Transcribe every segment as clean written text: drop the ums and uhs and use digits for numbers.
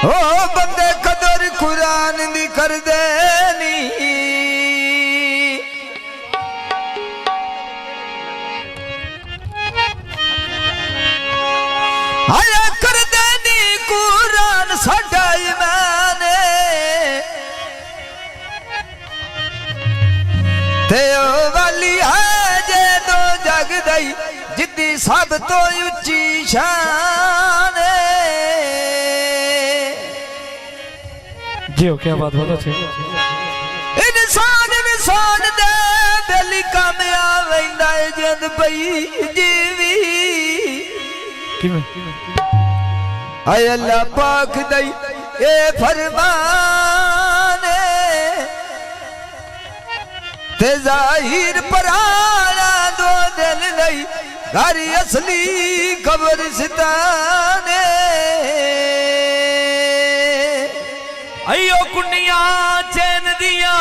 ओ बंदे कदर कुरान दी कर देनी आया कर देनी कुरान साडा ईमान ते ओ वाली है जे दो जग दई जिद्दी सब तो उच्ची शान जी क्या बात बहुत अच्छी इंसान इंसान दे बेली कामयाब वेंदा है जिंद पई जीवी हाय अल्लाह पाक दई ए फरमान ते जाहिर पराना दो दिल लई घर असली कब्रिस्तान अयो कुंडिया चैन दिया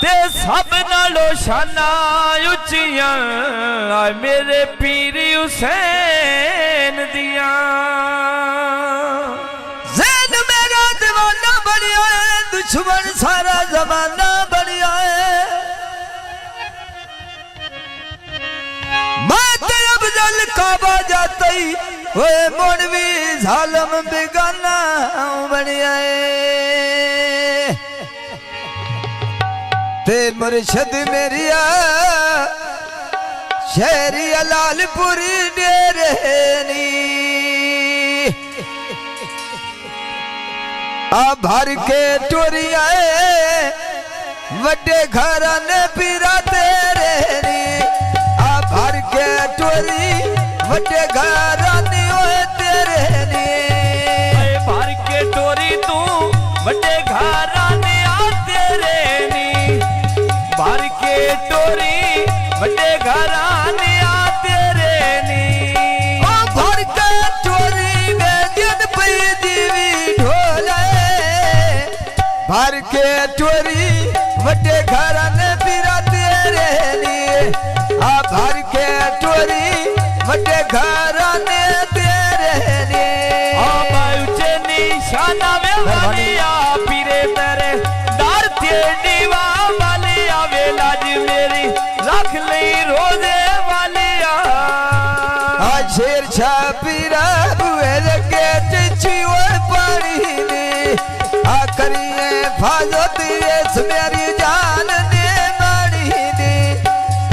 ते सब नालों शाना उच्चियां मेरे पीर हुसैन दिया ज़ैन मेरा दीवाना बढ़िया है दुश्मन सारा जमाना बढ़िया है मैं ते अफजल काबा जाते ही ओए मोड़वी जालम बेगाना बढ़िया है ते मुर्शद मेरिया शहरी लालपुरी डेरेनी आ भर के टोरिया वड्डे घराने पीरा तेरे नी आ भर के टोरी वड्डे घराने ओए तेरे नी भर के टोरी तू वड्डे घराने आ तेरे नी भर के टोरी वड्डे घराने आ तेरे नी ओ भर के टोरी में जिन पई दीवी ढोले भर के टोरी वड्डे घराने पीरा तेरे नी आ भर के टोरी वड्डे घराने तेरे नी आ बाउचे निशाना में वालिया पीरे तेरे दार तेड़ीवा वालिया वेलाज मेरी रख ले रोजे वालिया आ शेर छापीरा बुए लगे चिची ओए पानी ने आ करिए फाजत इस मेरी जान ने मारी ने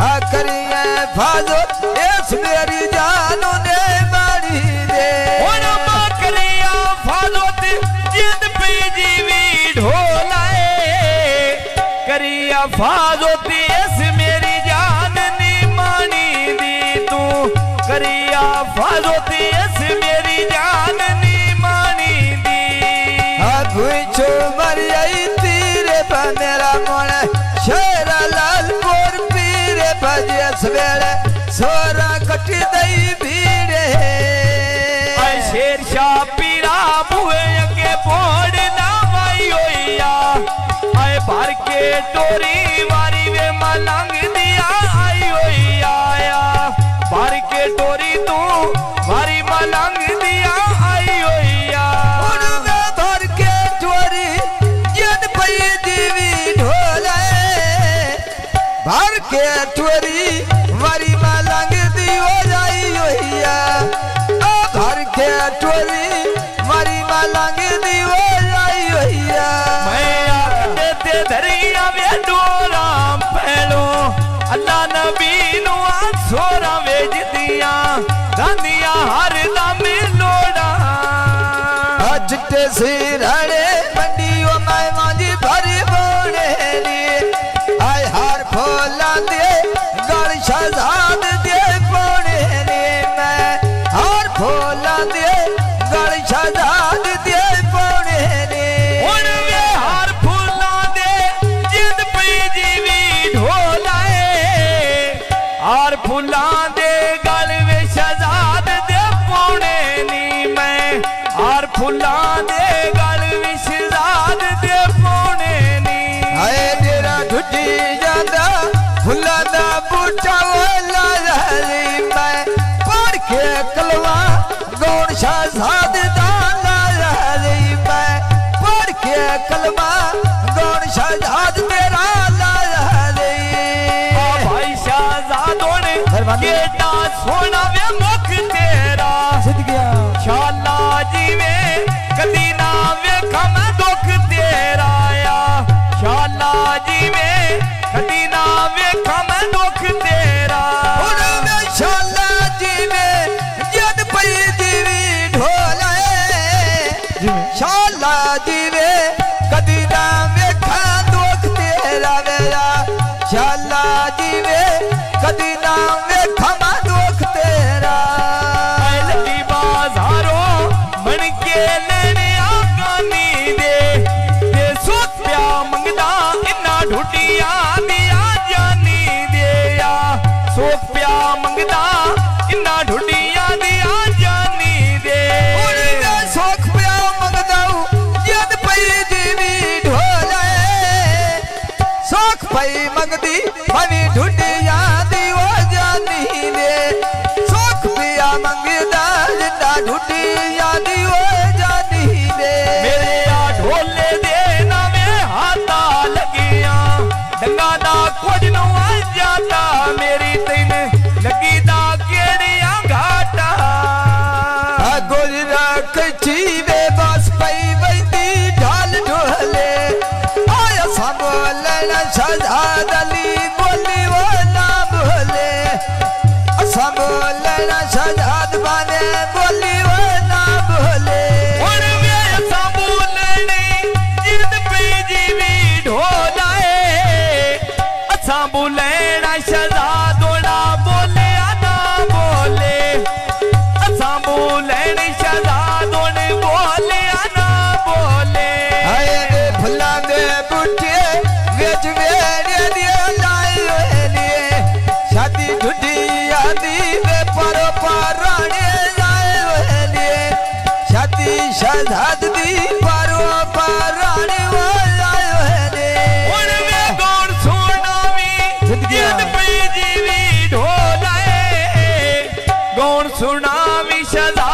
आ करिए फाजत इस मेरी जान ने मारी ने ओना माकरिया फाजत जिंद पे जीवी ढोलाए करिया फाजत इस मेरी जान नी मानी दी तू करिया फाजत इस मेरी जान नी मानी दी आ भूचो मरियाई तीरे पा मेरा मोड़ शेरा लालपुर पीरे बजे सवेरे सोरा कटी दई भीड़े आई शेर शाह पीरा बुए अगे बोड़ ना वाई होइया आए भर के टोरी वारी वे मलंग दिया आई होइया भर के टोरी तू वारी मलंग दिया आई होइया उनमें भर के टोरी जिन पई दीवी ढोले भर के टोरी वारी मलंग दियो जाई होइया आ भर के टोरी वारी मलंग दियो जाई होइया मैं आखते ते धरिया वे डोराम पहलो अल्लाह नबी नु सोरा वेज दिया गांदिया हर दम लोड़ा चिट्टे सिरड़े मंडियों में मांझी भरी बोने आय हार फूला दे गल शहजाद दे बोने मैं हार फूला दे गल शहजाद दे बोने हुण वे हार फूला दे जिंद पई जीवी ढोलाए हार फूला दे गल वे शहजाद दे पौने नी मैं हार फूला दे गल विशदाद दे पौने नी हाय तेरा ढुटी जादा फुला दा बूटा वाला रही मैं पढ़ के कलवा गौण शहजाद दाना रही मैं पढ़ के कलवा गौण शहजाद तेरा ला रही भाई शहजादों ने केटा सोना वे मुख तेरा शाला जीवे कदी ना वेखा मैं दुख तेरा या शाला जीवे कदी ना वेखा मैं दुख तेरा शाला जीवे जद पई जीवी ढोले शाला जीवे कदी ना वेखा दुख तेरा वेरा शाला जीवे कदी ना वेखा मैं दुख तेरा लगी बाजारों मन के लेने आगानी दे सुख प्या मंगदा इन्ना ढूंढिया दिया जानी दे या सुख प्या मंगदा इन्ना ढूंढिया दिया जानी दे सुख प्या मंगदा जद पई जीवी ढोले सुख पई मंगदी मनी ढूंढिया दियो जानी दे सुख पिया मंगदा जिंदा ढूंढिया दियो जानी दे मेरे आ ढोले दे नावे हाथा लगिया डंगा दा कुछ न आ जाता मेरी तैन लगी दा केड़िया घाटा गुल रख चीवे बस पई बंदी ढाल ढोले आया संभोलन शहजाद अली बोली वो ना बोले संभोलन शहजाद बाने बोली वो ना बोले और वे संभोलनी जिद पे जीवी ढोलाए संभोलना शहजादों ना बोले ना बोले संभोलनी शहजादों ने बोले ना बोले हाय वे फुला दे बूटे वेच वेरे दिए लाई वेलिए शादी ढूंढी यादी वे परो पाराने लाई वेलिए शादी शहजाद दी परो पाराने लाई वेलिए और वे गौर सुनावी जिद पे जीवी ढोलाए गौर सुनावी शहजाद